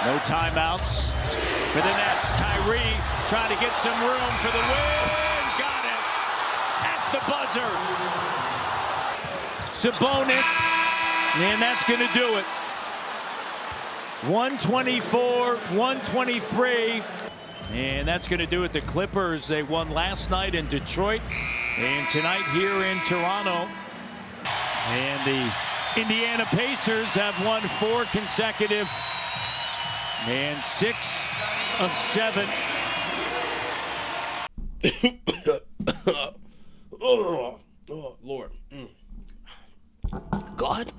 No timeouts for the Nets. Kyrie trying to get some room for the win. Got it at the buzzer. Sabonis, and that's going to do it. 124, 123. And that's going to do it. The Clippers, they won last night in Detroit and tonight here in Toronto. And the Indiana Pacers have won 4 consecutive and 6 of 7. Oh, Lord. God?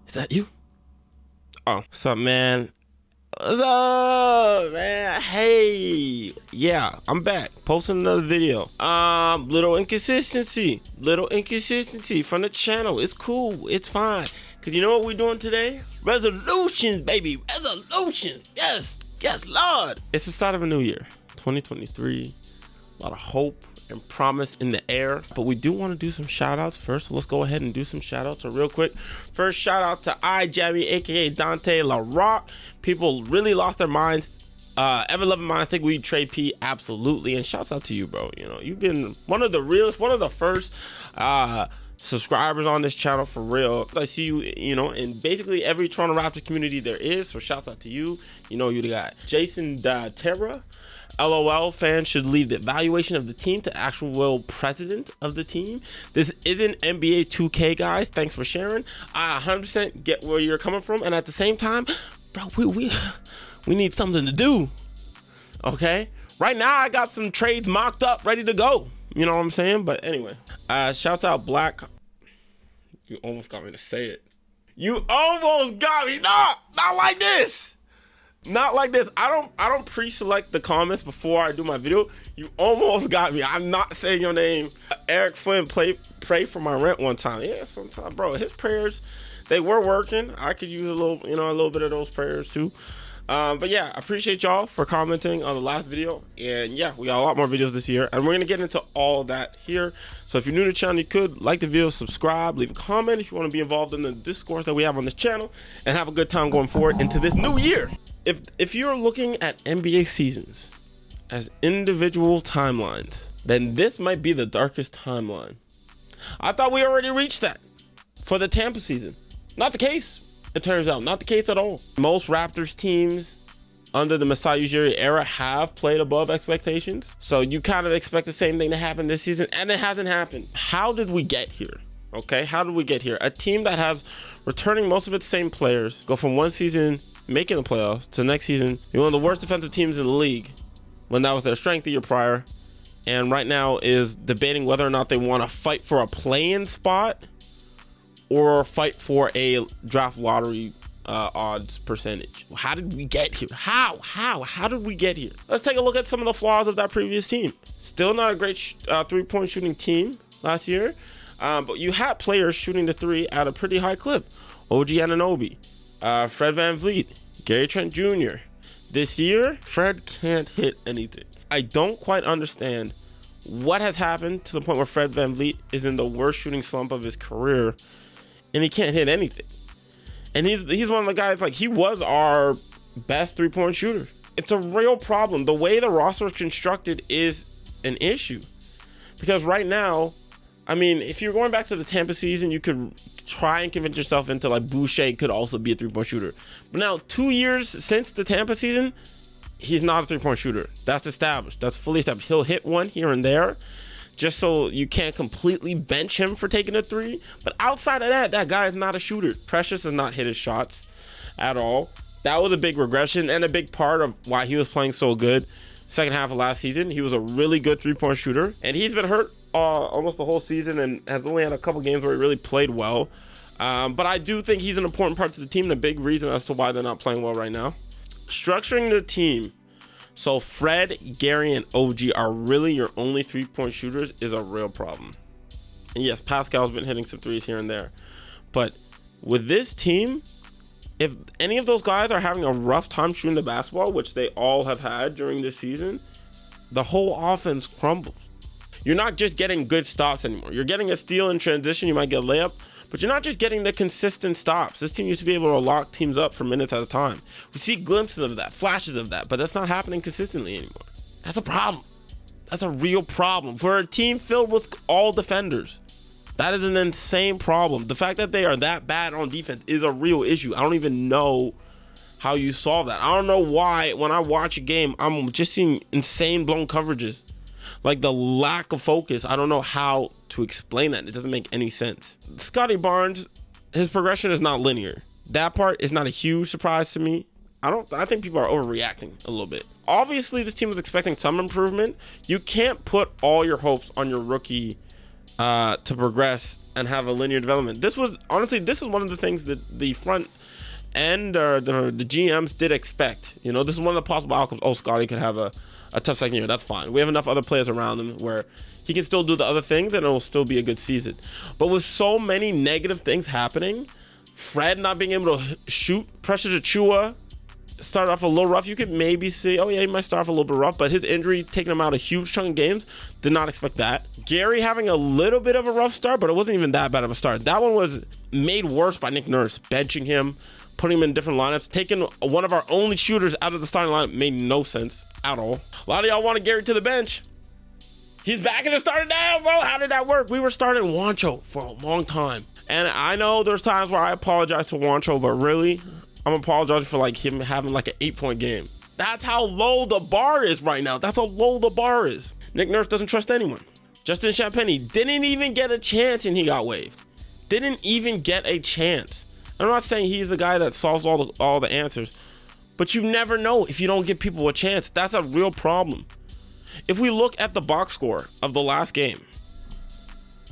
Is that you? Oh, what's up, man? What's up, man? Hey, yeah, I'm back posting another video. Little inconsistency from the channel. It's cool, it's fine, because you know what we're doing today? Resolutions, baby. Resolutions. Yes, Lord. It's the start of a new year, 2023. A lot of hope and promise in the air, but we do want to do some shout outs first, so let's go ahead and do some shout outs. So real quick, first shout out to iJammy, aka Dante LaRock. People really lost their minds. Ever loving minds think we trade P, absolutely, and shouts out to you, bro. You know, you've been one of the realest, one of the first subscribers on this channel, for real. I see you, you know, in basically every Toronto Raptors community there is, so shouts out to you. You know, you got Jason Terra. LOL fans should leave the evaluation of the team to actual president of the team. This isn't NBA 2K, guys. Thanks for sharing. I 100% get where you're coming from, and at the same time, bro, we need something to do. Okay, right now I got some trades mocked up, ready to go. You know what I'm saying? But anyway, shouts out Black. You almost got me to say it. You almost got me. Not like this. Not like this. I don't pre-select the comments before I do my video. You almost got me. I'm not saying your name. Eric Flynn pray for my rent one time. Yeah, sometimes, bro. His prayers, they were working. I could use a little bit of those prayers too. But yeah, I appreciate y'all for commenting on the last video. And yeah, we got a lot more videos this year, and we're gonna get into all that here. So if you're new to the channel, you could like the video, subscribe, leave a comment if you want to be involved in the discourse that we have on this channel, and have a good time going forward into this new year. If you're looking at NBA seasons as individual timelines, then this might be the darkest timeline. I thought we already reached that for the Tampa season. Not the case. It turns out not the case at all. Most Raptors teams under the Masai Ujiri era have played above expectations. So you kind of expect the same thing to happen this season, and it hasn't happened. How did we get here? Okay, how did we get here? A team that has returning most of its same players go from one season making the playoffs to the next season you're one of the worst defensive teams in the league when that was their strength the year prior, and right now is debating whether or not they want to fight for a play-in spot or fight for a draft lottery odds percentage. How did we get here? How did we get here? Let's take a look at some of the flaws of that previous team. Still not a great three-point shooting team last year, but you had players shooting the three at a pretty high clip. OG Anunoby, Fred VanVleet, Gary Trent Jr. This year, Fred can't hit anything. I don't quite understand what has happened to the point where Fred VanVleet is in the worst shooting slump of his career, and he can't hit anything. And he's one of the guys, like, he was our best three-point shooter. It's a real problem. The way the roster is constructed is an issue. Because right now, I mean, if you're going back to the Tampa season, you could try and convince yourself into, like, Boucher could also be a three-point shooter. But now, 2 years since the Tampa season, he's not a three-point shooter. That's established. That's fully established. He'll hit one here and there, just so you can't completely bench him for taking a three. But outside of that, that guy is not a shooter. Precious has not hit his shots at all. That was a big regression and a big part of why he was playing so good second half of last season. He was a really good three-point shooter, and he's been hurt almost the whole season and has only had a couple games where he really played well. But I do think he's an important part to the team and a big reason as to why they're not playing well right now. Structuring the team so Fred, Gary, and OG are really your only three-point shooters is a real problem. And yes, Pascal's been hitting some threes here and there. But with this team, if any of those guys are having a rough time shooting the basketball, which they all have had during this season, the whole offense crumbles. You're not just getting good stops anymore. You're getting a steal in transition. You might get a layup, but you're not just getting the consistent stops. This team used to be able to lock teams up for minutes at a time. We see glimpses of that, flashes of that, but that's not happening consistently anymore. That's a problem. That's a real problem for a team filled with all defenders. That is an insane problem. The fact that they are that bad on defense is a real issue. I don't even know how you solve that. I don't know why when I watch a game, I'm just seeing insane blown coverages. Like the lack of focus. I don't know how to explain that. It doesn't make any sense. Scottie Barnes, his progression is not linear. That part is not a huge surprise to me. I think people are overreacting a little bit. Obviously, this team was expecting some improvement. You can't put all your hopes on your rookie to progress and have a linear development. This is one of the things that the front end or the GMs did expect. You know, this is one of the possible outcomes. Oh, Scottie could have a tough second year. That's fine. We have enough other players around him where he can still do the other things and it'll still be a good season. But with so many negative things happening, Fred not being able to shoot, pressure to Achuiwa started off a little rough. You could maybe see, oh yeah, he might start off a little bit rough, but his injury taking him out a huge chunk of games, did not expect that. Gary having a little bit of a rough start, but it wasn't even that bad of a start. That one was made worse by Nick Nurse, benching him, putting him in different lineups, taking one of our only shooters out of the starting lineup made no sense at all. A lot of y'all wanted Gary to the bench. He's back in the starting now, bro. How did that work? We were starting Juancho for a long time. And I know there's times where I apologize to Juancho, but really, I'm apologizing for like him having like an 8-point game. That's how low the bar is right now. That's how low the bar is. Nick Nurse doesn't trust anyone. Justin Champagnie didn't even get a chance and he got waived. Didn't even get a chance. I'm not saying he's the guy that solves all the answers, but you never know if you don't give people a chance. That's a real problem. If we look at the box score of the last game,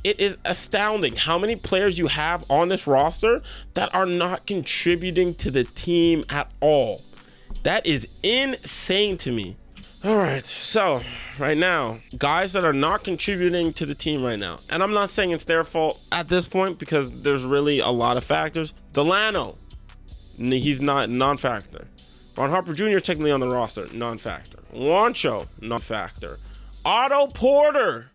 it is astounding how many players you have on this roster that are not contributing to the team at all. That is insane to me. All right, so right now, guys that are not contributing to the team right now, and I'm not saying it's their fault at this point because there's really a lot of factors. Dalano, he's not non-factor. Ron Harper Jr. technically on the roster, non-factor. Juancho, non-factor. Otto Porter.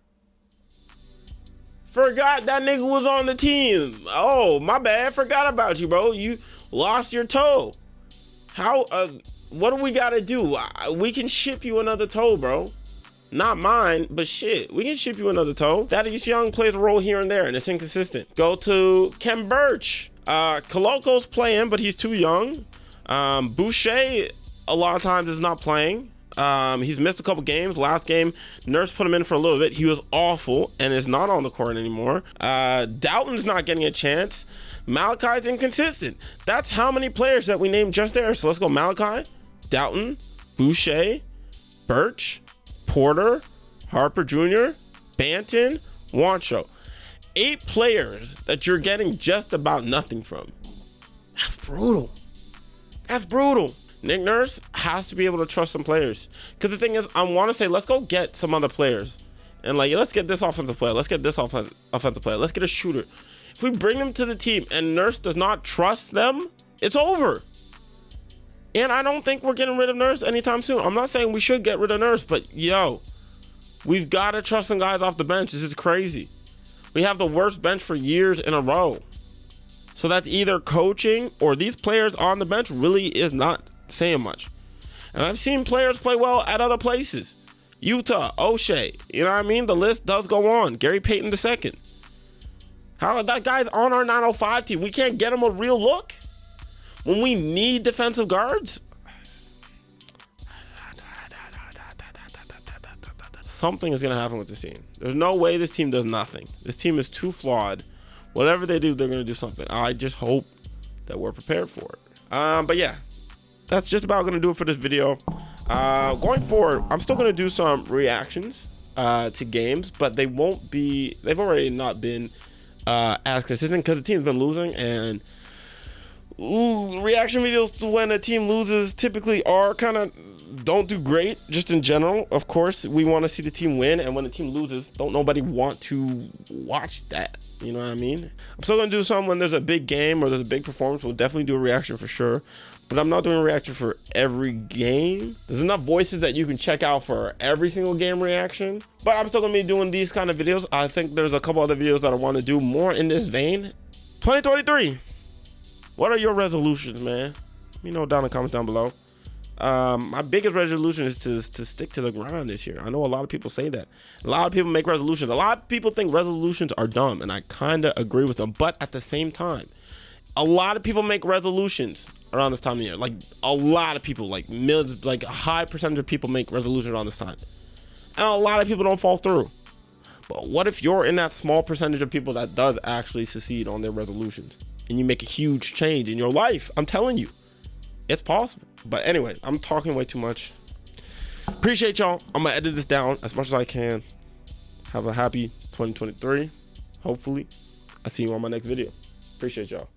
Forgot that nigga was on the team. Oh, my bad. Forgot about you, bro. You lost your toe. How, what do we gotta do? We can ship you another toe, bro. Not mine, but shit. We can ship you another toe. Thaddeus Young plays a role here and there, and it's inconsistent. Go to Kem Birch. Koloko's playing, but he's too young. Boucher, a lot of times, is not playing. He's missed a couple games. Last game, Nurse put him in for a little bit. He was awful and is not on the court anymore. Doughton's not getting a chance. Malachi's inconsistent. That's how many players that we named just there. So let's go Malachi, Doughton, Boucher, Birch, Porter, Harper Jr., Banton, Juancho. 8 players that you're getting just about nothing from. That's brutal. That's brutal. Nick Nurse has to be able to trust some players. Because the thing is, I want to say, let's go get some other players. And like, let's get this offensive player. Let's get this offensive player. Let's get a shooter. If we bring them to the team and Nurse does not trust them, it's over. And I don't think we're getting rid of Nurse anytime soon. I'm not saying we should get rid of Nurse, but yo, we've got to trust some guys off the bench. This is crazy. We have the worst bench for years in a row. So that's either coaching or these players on the bench really is not saying much. And I've seen players play well at other places. Utah, O'Shea, you know what I mean? The list does go on. Gary Payton II. How that guy's on our 905 team. We can't get him a real look when we need defensive guards. Something is going to happen with this team. There's no way this team does nothing. This team is too flawed. Whatever they do, they're going to do something. I just hope that we're prepared for it. But yeah, that's just about going to do it for this video. Going forward, I'm still going to do some reactions to games, but they've already not been as consistent because the team's been losing, and reaction videos when a team loses typically are kind of don't do great just in general. Of course, we want to see the team win, and when the team loses, don't nobody want to watch that. You know what I mean? I'm still going to do some when there's a big game or there's a big performance. We'll definitely do a reaction for sure. But I'm not doing a reaction for every game. There's enough voices that you can check out for every single game reaction. But I'm still going to be doing these kind of videos. I think there's a couple other videos that I want to do more in this vein 2023. What are your resolutions, man? Let me know down in the comments down below. My biggest resolution is to stick to the grind this year. I know a lot of people say that. A lot of people make resolutions. A lot of people think resolutions are dumb, and I kind of agree with them. But at the same time, a lot of people make resolutions around this time of year. Like a lot of people, like millions, like a high percentage of people make resolutions around this time. And a lot of people don't fall through. But what if you're in that small percentage of people that does actually succeed on their resolutions and you make a huge change in your life? I'm telling you, it's possible. But anyway, I'm talking way too much. Appreciate y'all. I'm gonna edit this down as much as I can. Have a happy 2023. Hopefully, I'll see you on my next video. Appreciate y'all.